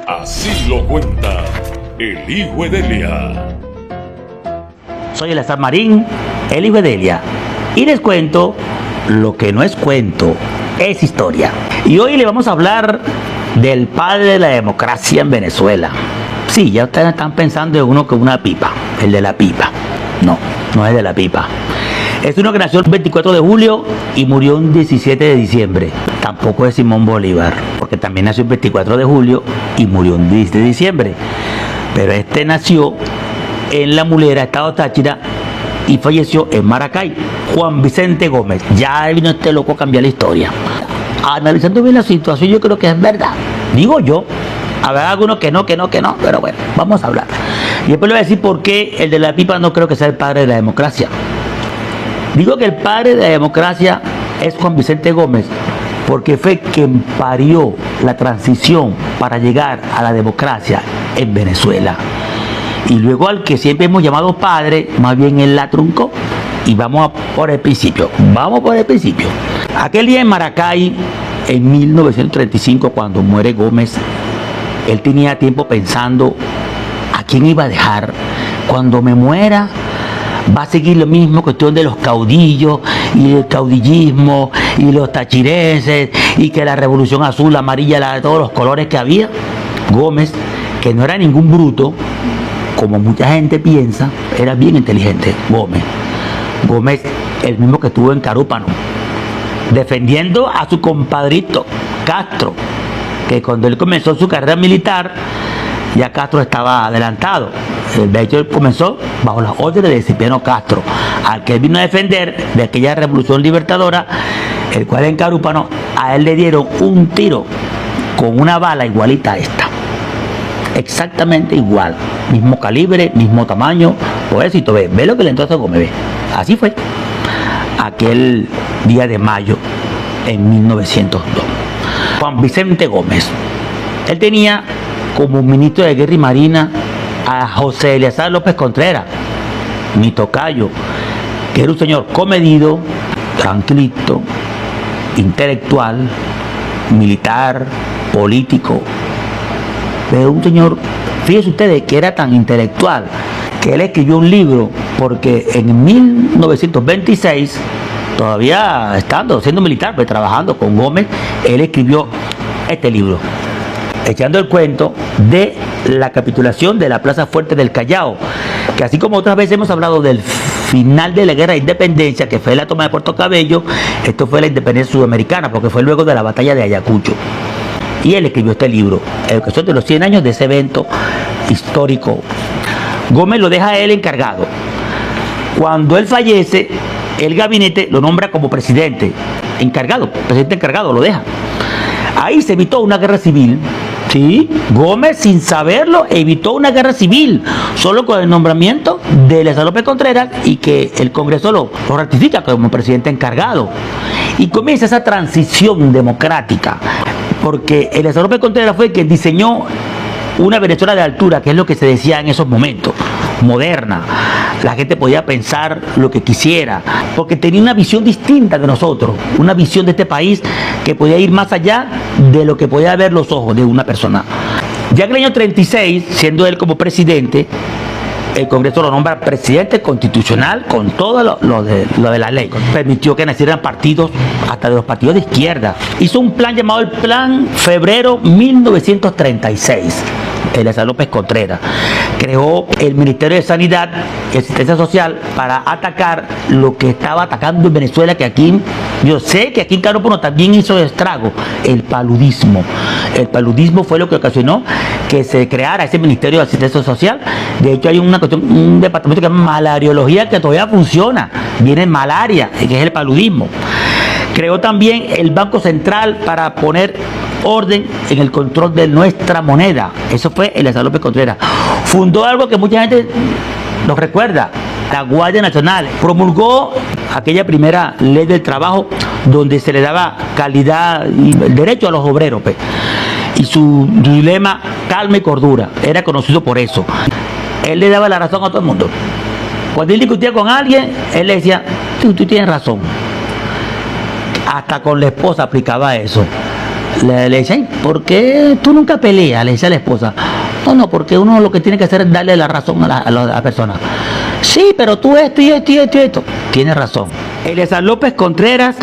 Así lo cuenta el hijo de Delia. Soy Eleazar Marín, el hijo de Delia, y les cuento lo que no es cuento, es historia. Y hoy le vamos a hablar del padre de la democracia en Venezuela. Sí, ya ustedes están pensando en uno con una pipa, el de la pipa. No es de la pipa. Es uno que nació el 24 de julio y murió el 17 de diciembre. Tampoco es Simón Bolívar, porque también nació el 24 de julio y murió el 17 de diciembre. Pero este nació en La Mulera, estado Táchira, y falleció en Maracay. Juan Vicente Gómez. Ya vino este loco a cambiar la historia. Analizando bien la situación, yo creo que es verdad. Digo yo. Habrá algunos que no, pero bueno, vamos a hablar. Y después le voy a decir por qué el de la pipa no creo que sea el padre de la democracia. Digo que el padre de la democracia es Juan Vicente Gómez, porque fue quien parió la transición para llegar a la democracia en Venezuela. Y luego al que siempre hemos llamado padre, más bien él la truncó. Y vamos por el principio. Aquel día en Maracay, en 1935, cuando muere Gómez, él tenía tiempo pensando a quién iba a dejar. Cuando me muera, va a seguir lo mismo, cuestión de los caudillos y el caudillismo y los tachirenses y que la revolución azul, amarilla, de todos los colores que había. Gómez, que no era ningún bruto, como mucha gente piensa, era bien inteligente. Gómez, el mismo que estuvo en Carúpano, defendiendo a su compadrito Castro, que cuando él comenzó su carrera militar, ya Castro estaba adelantado. De hecho, él comenzó bajo las órdenes de Cipriano Castro, al que él vino a defender de aquella revolución libertadora, el cual en Carúpano a él le dieron un tiro con una bala igualita a esta. Exactamente igual, mismo calibre, mismo tamaño. Por eso, ve lo que le entró a Gómez, ve. Así fue aquel día de mayo en 1902. Juan Vicente Gómez, él tenía como ministro de Guerra y Marina a José Eleazar López Contreras, mi tocayo, que era un señor comedido, tranquilito, intelectual, militar, político, pero un señor, fíjense ustedes que era tan intelectual que él escribió un libro, porque en 1926, todavía siendo militar, pues trabajando con Gómez, él escribió este libro, echando el cuento de la capitulación de la Plaza Fuerte del Callao, que así como otras veces hemos hablado del final de la guerra de independencia, que fue la toma de Puerto Cabello, esto fue la independencia sudamericana, porque fue luego de la batalla de Ayacucho. Y él escribió este libro, Educación de los 100 años de ese evento histórico. Gómez lo deja a él encargado. Cuando él fallece, el gabinete lo nombra como presidente encargado, lo deja. Ahí se evitó una guerra civil. Sí, Gómez, sin saberlo, evitó una guerra civil, solo con el nombramiento de Eleazar López Contreras, y que el Congreso lo ratifica como presidente encargado. Y comienza esa transición democrática, porque Eleazar López Contreras fue quien diseñó una Venezuela de altura, que es lo que se decía en esos momentos, moderna. La gente podía pensar lo que quisiera, porque tenía una visión distinta de nosotros, una visión de este país que podía ir más allá de lo que podía ver los ojos de una persona. Ya en el año 36, siendo él como presidente, el Congreso lo nombra presidente constitucional con todo lo de la ley. Permitió que nacieran partidos, hasta de los partidos de izquierda. Hizo un plan llamado el Plan Febrero 1936. Eleazar López Contreras creó el Ministerio de Sanidad y Asistencia Social para atacar lo que estaba atacando en Venezuela, que aquí, yo sé que aquí en Carúpano también hizo estrago, el paludismo. El paludismo fue lo que ocasionó que se creara ese Ministerio de Asistencia Social. De hecho, hay un departamento que se llama malariología, que todavía funciona. Viene malaria, que es el paludismo. Creó también el Banco Central para poner orden en el control de nuestra moneda. Eso fue Eleazar López Contreras. Fundó algo que mucha gente nos recuerda, la Guardia Nacional. Promulgó aquella primera ley del trabajo, donde se le daba calidad y el derecho a los obreros, pues. Y su lema, calma y cordura, era conocido por eso. Él le daba la razón a todo el mundo. Cuando él discutía con alguien, él le decía, tú tienes razón. Hasta con la esposa aplicaba eso. le dice, "Ay, ¿por qué tú nunca peleas?" Le dice a la esposa. No, porque uno lo que tiene que hacer es darle la razón a la persona. Sí, pero tú esto y esto y esto y esto. Tiene razón. Eleazar López Contreras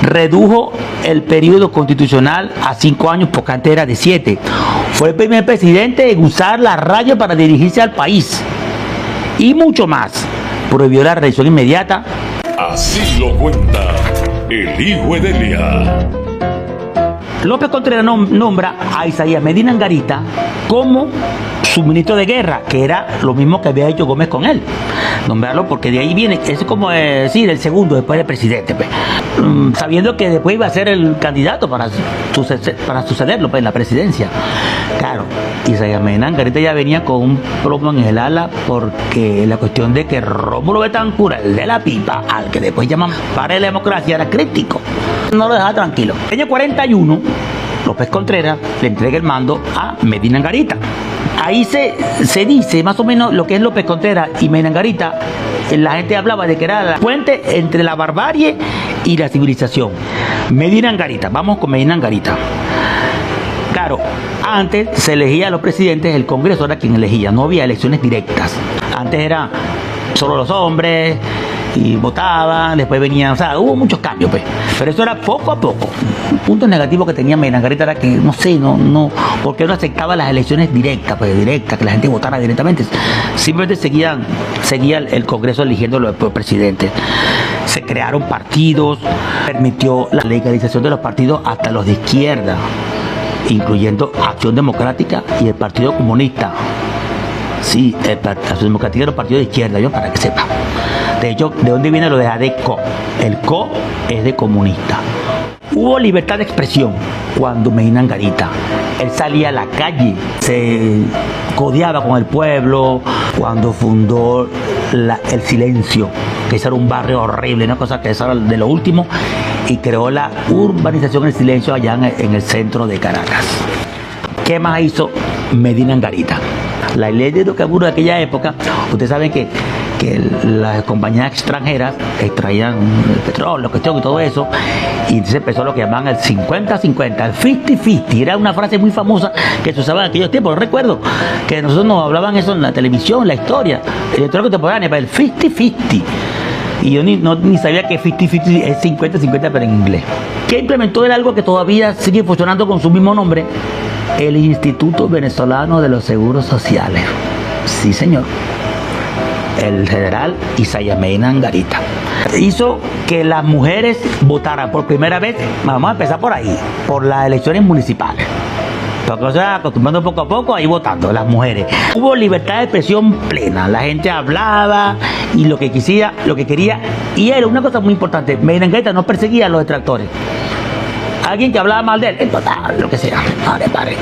redujo el periodo constitucional a 5 años porque antes era de 7. Fue el primer presidente en usar la radio para dirigirse al país. Y mucho más. Prohibió la reelección inmediata. Así lo cuenta el hijo de Elia. López Contreras nombra a Isaías Medina Angarita como su ministro de guerra, que era lo mismo que había hecho Gómez con él. Nombrarlo porque de ahí viene, es como decir el segundo después del presidente, pues. Sabiendo que después iba a ser el candidato para sucederlo pues, en la presidencia. Claro, Isaías Medina Angarita ya venía con un plomo en el ala porque la cuestión de que Rómulo Betancourt, el de la pipa, al que después llaman padre de la democracia, era crítico. No lo dejaba tranquilo. En el año 41, López Contreras le entrega el mando a Medina Angarita. Ahí se dice más o menos lo que es López Contreras y Medina Angarita. La gente hablaba de que era la puente entre la barbarie y la civilización. Medina Angarita, vamos con Medina Angarita. Claro, antes se elegía a los presidentes, el Congreso era quien elegía, no había elecciones directas. Antes era solo los hombres y votaban, después venían, o sea, hubo muchos cambios, pues. Pero eso era poco a poco. Un punto negativo que tenía Medina Angarita era que, no sé, porque no aceptaba las elecciones directas, que la gente votara directamente. Simplemente seguía el Congreso eligiendo los presidentes. Se crearon partidos, permitió la legalización de los partidos hasta los de izquierda, incluyendo Acción Democrática y el Partido Comunista. Sí, Acción Democrática era un partido de izquierda, yo para que sepa. De hecho, ¿de dónde viene lo de ADECO? El CO es de comunista. Hubo libertad de expresión cuando Medina Angarita. Él salía a la calle, se codeaba con el pueblo, cuando fundó el Silencio, que ese era un barrio horrible, una cosa que era de lo último, y creó la urbanización El Silencio allá en el centro de Caracas. ¿Qué más hizo Medina Angarita? La ley de hidrocarburos de aquella época, ustedes saben que las compañías extranjeras extraían el petróleo, cuestión y todo eso, y entonces empezó lo que llamaban el 50-50, el 50-50, era una frase muy famosa que se usaba en aquellos tiempos. Recuerdo que nosotros nos hablaban eso en la televisión, en la historia, el electoral contemporáneo, el 50-50, y yo ni sabía que 50-50 es 50-50 pero en inglés. Que implementó era algo que todavía sigue funcionando con su mismo nombre, el Instituto Venezolano de los Seguros Sociales. Sí, señor. El general Isaías Medina Angarita hizo que las mujeres votaran por primera vez. Vamos a empezar por ahí, por las elecciones municipales, porque o sea, acostumbrando poco a poco ahí votando las mujeres. Hubo libertad de expresión plena, la gente hablaba y lo que quería, y era una cosa muy importante, Medina Angarita no perseguía a los detractores. Alguien que hablaba mal de él, lo que sea,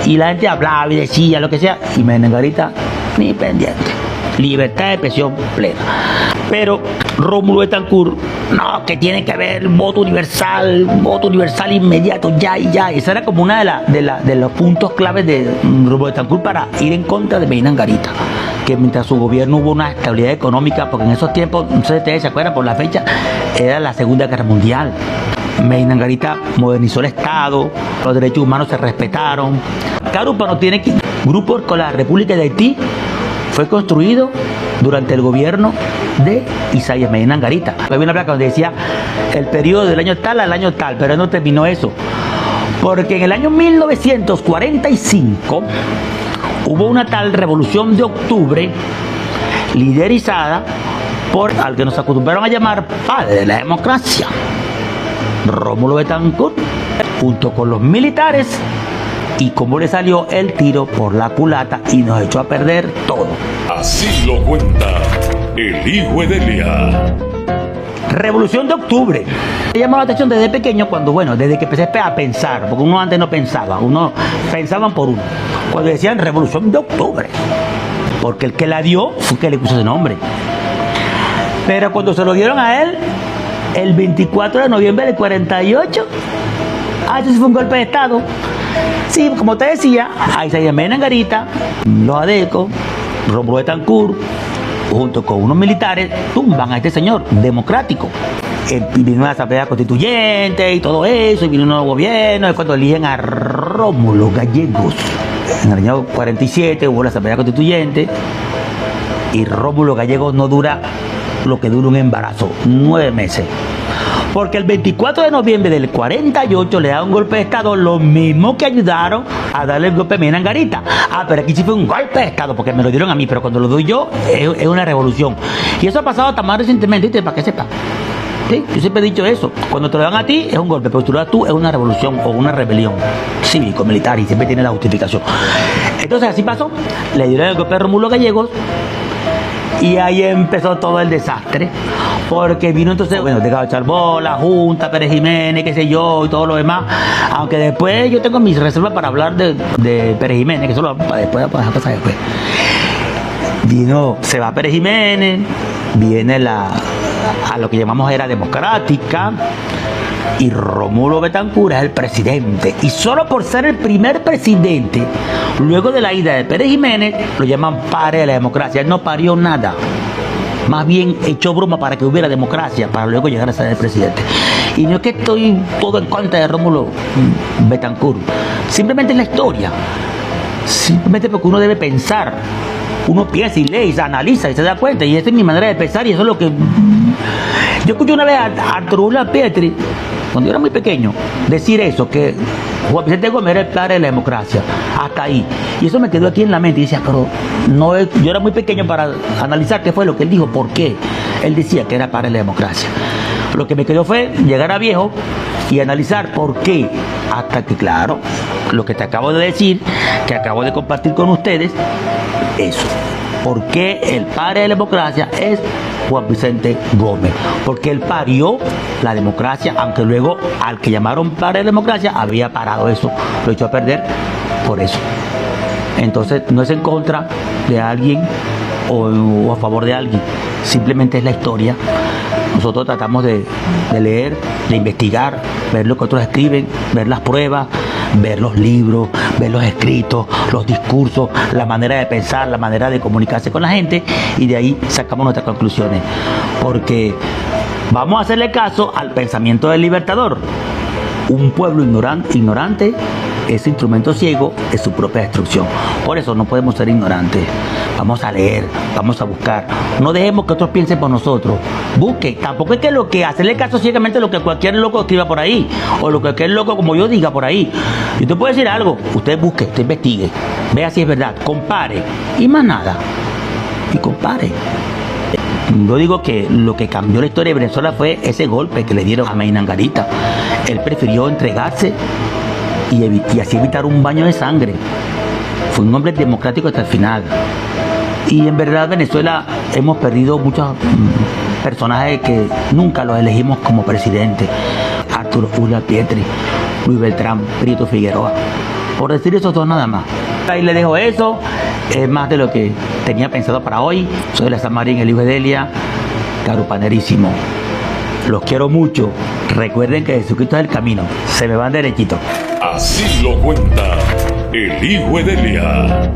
y la gente hablaba y decía lo que sea, y Medina Angarita ni pendiente. Libertad de expresión plena. Pero Rómulo Betancourt, no, que tiene que haber voto universal inmediato, ya y ya. Esa era como una de los puntos claves de Rómulo Betancourt para ir en contra de Medina Angarita. Que mientras su gobierno hubo una estabilidad económica, porque en esos tiempos, no sé si ustedes se acuerdan, por la fecha, era la Segunda Guerra Mundial. Medina Angarita modernizó el Estado, los derechos humanos se respetaron. Carupa no tiene grupos con la República de Haití. Fue construido durante el gobierno de Isaías Medina Angarita. Había una placa donde decía el periodo del año tal al año tal, pero no terminó eso. Porque en el año 1945 hubo una tal Revolución de Octubre liderizada por al que nos acostumbraron a llamar padre de la democracia, Rómulo Betancourt, junto con los militares. Y cómo le salió el tiro por la culata y nos echó a perder todo. Así lo cuenta el hijo de Elia. Revolución de Octubre. Me llamó la atención desde pequeño desde que empecé a pensar, porque uno antes no pensaba, uno pensaban por uno. Cuando decían Revolución de Octubre, porque el que la dio fue el que le puso ese nombre. Pero cuando se lo dieron a él, el 24 de noviembre del 48, eso sí fue un golpe de Estado. Sí, como te decía, a Isaías Medina Angarita, los ADECO, Rómulo Betancourt, junto con unos militares, tumban a este señor democrático. vino una asamblea constituyente y todo eso, y vino un nuevo gobierno, es cuando eligen a Rómulo Gallegos. En el año 47 hubo la asamblea constituyente y Rómulo Gallegos no dura lo que dura un embarazo, 9 meses. Porque el 24 de noviembre del 48 le da un golpe de Estado, los mismos que ayudaron a darle el golpe a Mena Angarita. Pero aquí sí fue un golpe de Estado, porque me lo dieron a mí, pero cuando lo doy yo, es una revolución. Y eso ha pasado hasta más recientemente, ¿viste? Para que sepa. ¿Sí? Yo siempre he dicho eso. Cuando te lo dan a ti, es un golpe, pero si tú lo das tú, es una revolución o una rebelión cívico-militar, y siempre tiene la justificación. Entonces así pasó. Le dieron el golpe a Rómulo Gallegos, y ahí empezó todo el desastre, porque vino entonces, bueno, Delgado Charbó, la Junta, Pérez Jiménez, qué sé yo, y todo lo demás. Aunque después yo tengo mis reservas para hablar de Pérez Jiménez, que eso lo vamos para después, para pasar después. Se va Pérez Jiménez, viene a lo que llamamos era democrática, y Rómulo Betancourt es el presidente. Y solo por ser el primer presidente, luego de la ida de Pérez Jiménez, lo llaman padre de la democracia. Él no parió nada. Más bien echó broma para que hubiera democracia, para luego llegar a ser el presidente. Y no es que estoy todo en contra de Rómulo Betancourt. Simplemente es la historia. Simplemente porque uno debe pensar. Uno piensa y lee y se analiza y se da cuenta. Y esa es mi manera de pensar, y eso es lo que... Yo escuché una vez a Arturo Uslar Pietri, cuando yo era muy pequeño, decir eso, que Juan Vicente Gómez era el padre de la democracia. Hasta ahí. Y eso me quedó aquí en la mente. Y decía, pero no es, yo era muy pequeño para analizar qué fue lo que él dijo, por qué él decía que era padre de la democracia. Lo que me quedó fue llegar a viejo y analizar por qué. Hasta que, claro, lo que te acabo de decir, que acabo de compartir con ustedes, eso. ¿Por qué el padre de la democracia es Juan Vicente Gómez? Porque él parió la democracia, aunque luego al que llamaron padre de la democracia había parado eso, lo echó a perder por eso. Entonces no es en contra de alguien o a favor de alguien, simplemente es la historia. Nosotros tratamos de leer, de investigar, ver lo que otros escriben, ver las pruebas, ver los libros, ver los escritos, los discursos, la manera de pensar, la manera de comunicarse con la gente, y de ahí sacamos nuestras conclusiones. Porque vamos a hacerle caso al pensamiento del Libertador. Un pueblo ignorante es instrumento ciego de su propia destrucción. Por eso no podemos ser ignorantes. Vamos a leer, vamos a buscar. No dejemos que otros piensen por nosotros. Busque. Tampoco es que hacerle caso ciegamente a lo que cualquier loco escriba por ahí, o lo que cualquier loco como yo diga por ahí. Yo te puedo decir algo. Usted busque, usted investigue, vea si es verdad, compare, y más nada. Y compare. Yo digo que lo que cambió la historia de Venezuela fue ese golpe que le dieron a Mena Angarita. Él prefirió entregarse y así evitar un baño de sangre. Fue un hombre democrático hasta el final. Y en verdad Venezuela hemos perdido muchos personajes que nunca los elegimos como presidente. Arturo Uslar Pietri, Luis Beltrán, Prieto Figueroa. Por decir esos dos nada más. Ahí le dejo eso. Es más de lo que tenía pensado para hoy. Soy Eleazar Marín, el hijo de Delia, Carupanerísimo. Los quiero mucho. Recuerden que Jesucristo es el camino. Se me van derechito. Así lo cuenta el hijo de Delia.